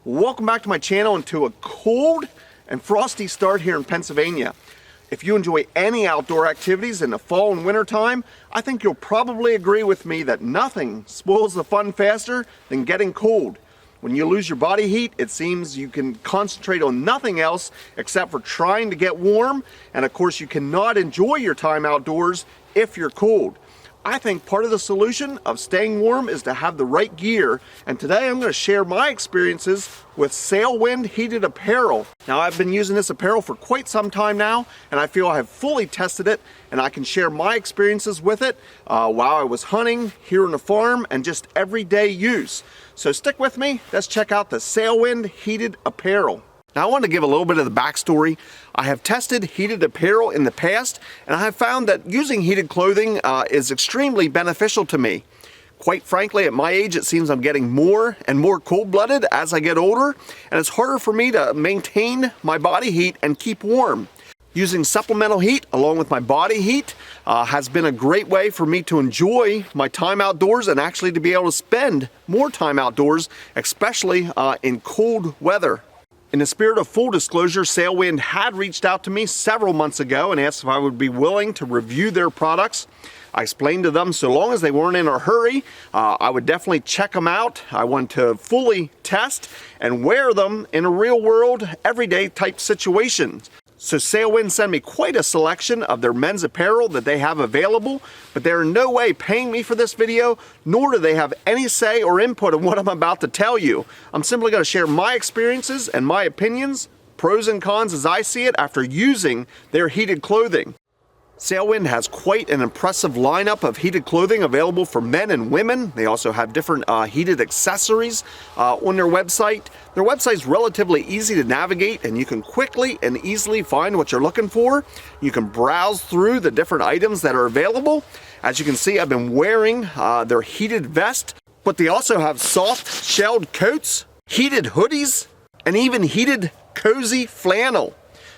Welcome back to my channel and to a cold and frosty start here in Pennsylvania. If you enjoy any outdoor activities in the fall and winter time, I think you'll probably agree with me that nothing spoils the fun faster than getting cold. When you lose your body heat, it seems you can concentrate on nothing else except for trying to get warm, and of course you cannot enjoy your time outdoors if you're cold. I think part of the solution of staying warm is to have the right gear, and today I'm going to share my experiences with Sailwind heated apparel. Now, I've been using this apparel for quite some time now, and I feel I have fully tested it, and I can share my experiences with it while I was hunting here on the farm and just everyday use. So stick with me, let's check out the Sailwind heated apparel. Now, I want to give a little bit of the backstory. I have tested heated apparel in the past, and I have found that using heated clothing is extremely beneficial to me. Quite frankly, at my age, it seems I'm getting more and more cold-blooded as I get older, and it's harder for me to maintain my body heat and keep warm. Using supplemental heat along with my body heat has been a great way for me to enjoy my time outdoors and actually to be able to spend more time outdoors, especially in cold weather. In the spirit of full disclosure, Sailwind had reached out to me several months ago and asked if I would be willing to review their products. I explained to them so long as they weren't in a hurry, I would definitely check them out. I want to fully test and wear them in a real world, everyday type situation. So Sailwind sent me quite a selection of their men's apparel that they have available, but they're in no way paying me for this video, nor do they have any say or input on what I'm about to tell you. I'm simply going to share my experiences and my opinions, pros and cons as I see it after using their heated clothing. Sailwind has quite an impressive lineup of heated clothing available for men and women. They also have different heated accessories on their website. Their website is relatively easy to navigate, and you can quickly and easily find what you're looking for. You can browse through the different items that are available. As you can see, I've been wearing their heated vest, but they also have soft shelled coats, heated hoodies, and even heated cozy flannel.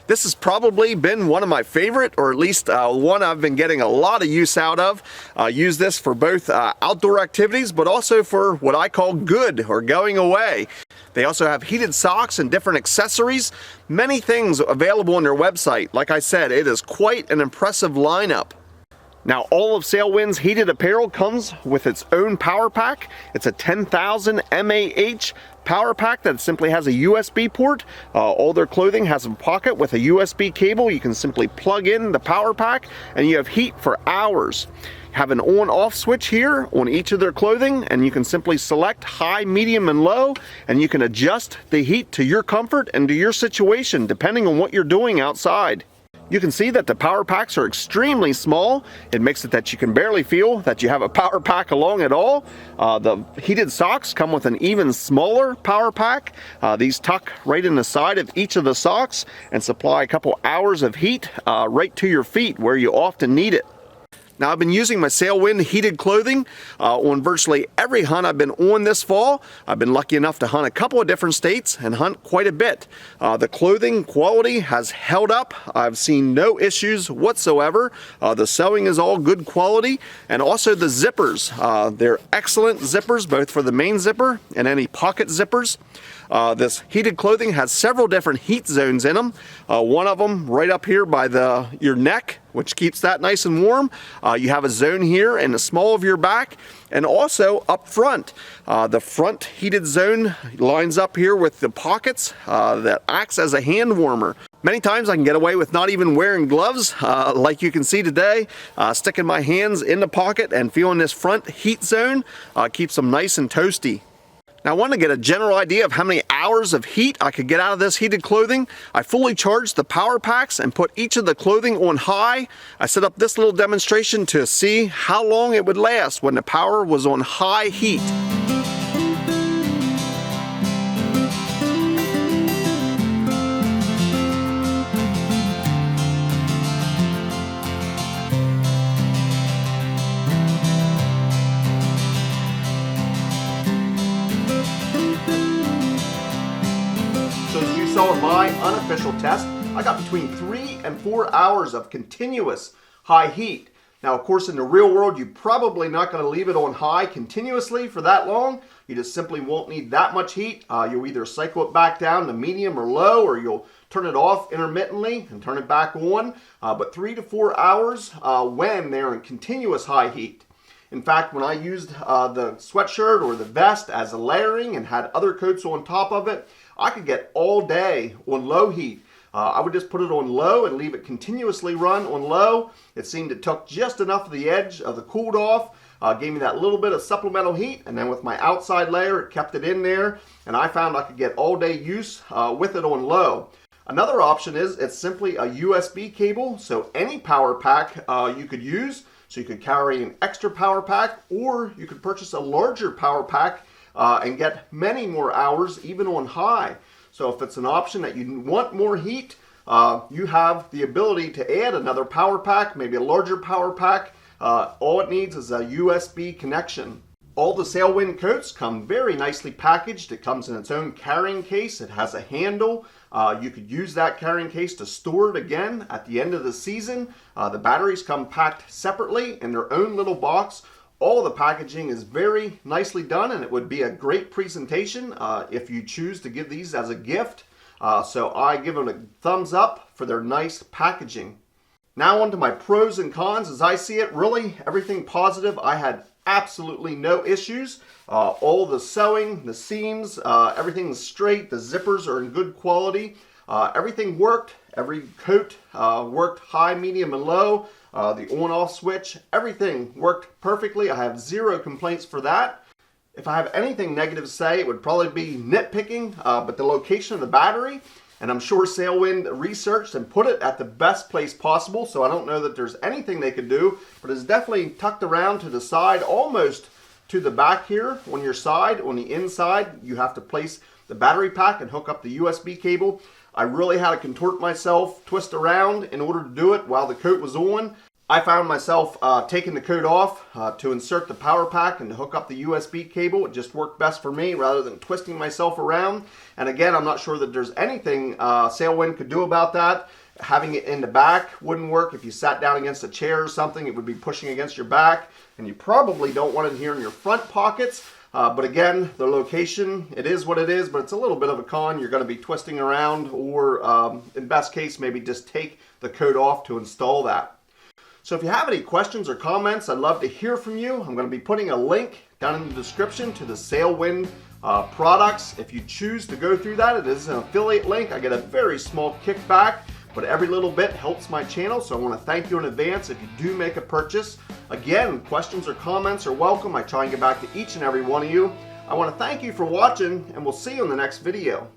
This has probably been one of my favorite, or at least one I've been getting a lot of use out of. Use this for both outdoor activities, but also for what I call good or going away. They also have heated socks and different accessories. Many things available on their website. Like I said, it is quite an impressive lineup. Now, all of Sailwind's heated apparel comes with its own power pack. It's a 10,000 mAh power pack that simply has a USB port. All their clothing has a pocket with a USB cable. You can simply plug in the power pack and you have heat for hours. Have an on-off switch here on each of their clothing, and you can simply select high, medium, and low, and you can adjust the heat to your comfort and to your situation depending on what you're doing outside. You can see that the power packs are extremely small. It makes it that you can barely feel that you have a power pack along at all. The heated socks come with an even smaller power pack. These tuck right in the side of each of the socks and supply a couple hours of heat right to your feet where you often need it. Now, I've been using my Sailwind heated clothing on virtually every hunt I've been on this fall. I've been lucky enough to hunt a couple of different states and hunt quite a bit. The clothing quality has held up. I've seen no issues whatsoever. The sewing is all good quality, and also the zippers. They're excellent zippers, both for the main zipper and any pocket zippers. This heated clothing has several different heat zones in them. One of them right up here by your neck, which keeps that nice and warm. You have a zone here in the small of your back, and also up front. The front heated zone lines up here with the pockets that acts as a hand warmer. Many times I can get away with not even wearing gloves, like you can see today, sticking my hands in the pocket and feeling this front heat zone keeps them nice and toasty. Now, I want to get a general idea of how many hours of heat I could get out of this heated clothing. I fully charged the power packs and put each of the clothing on high. I set up this little demonstration to see how long it would last when the power was on high heat. So in my unofficial test, I got between 3 and 4 hours of continuous high heat. Now, of course, in the real world, you're probably not going to leave it on high continuously for that long. You just simply won't need that much heat. You'll either cycle it back down to medium or low, or you'll turn it off intermittently and turn it back on. But 3 to 4 hours when they're in continuous high heat. In fact, when I used the sweatshirt or the vest as a layering and had other coats on top of it, I could get all day on low heat. I would just put it on low and leave it continuously run on low. It seemed it took just enough of the edge of the cooled off, gave me that little bit of supplemental heat, and then with my outside layer, it kept it in there, and I found I could get all day use with it on low. Another option is it's simply a USB cable, so any power pack you could use. So you could carry an extra power pack, or you could purchase a larger power pack and get many more hours even on high. So if it's an option that you want more heat, you have the ability to add another power pack, maybe a larger power pack. All it needs is a USB connection. All the Sailwind coats come very nicely packaged. It comes in its own carrying case. It has a handle. You could use that carrying case to store it again at the end of the season. The batteries come packed separately in their own little box. All the packaging is very nicely done, and it would be a great presentation if you choose to give these as a gift. So I give them a thumbs up for their nice packaging. Now on to my pros and cons. As I see it, really everything positive. I had absolutely no issues. All the sewing, the seams, everything's straight. The zippers are in good quality. Everything worked. Every coat worked high, medium, and low. The on-off switch, everything worked perfectly. I have zero complaints for that. If I have anything negative to say, it would probably be nitpicking, but the location of the battery. And I'm sure Sailwind researched and put it at the best place possible, so I don't know that there's anything they could do, but it's definitely tucked around to the side, almost to the back here on your side. On the inside, you have to place the battery pack and hook up the USB cable. I really had to contort myself, twist around in order to do it while the coat was on. I found myself taking the coat off to insert the power pack and to hook up the USB cable. It just worked best for me rather than twisting myself around. And again, I'm not sure that there's anything Sailwind could do about that. Having it in the back wouldn't work. If you sat down against a chair or something, it would be pushing against your back. And you probably don't want it here in your front pockets. But again, the location, it is what it is, but it's a little bit of a con. You're going to be twisting around, or in best case, maybe just take the coat off to install that. So if you have any questions or comments, I'd love to hear from you. I'm going to be putting a link down in the description to the Sailwind products. If you choose to go through that, it is an affiliate link. I get a very small kickback, but every little bit helps my channel, so I want to thank you in advance if you do make a purchase. Again, questions or comments are welcome. I try and get back to each and every one of you. I want to thank you for watching, and we'll see you in the next video.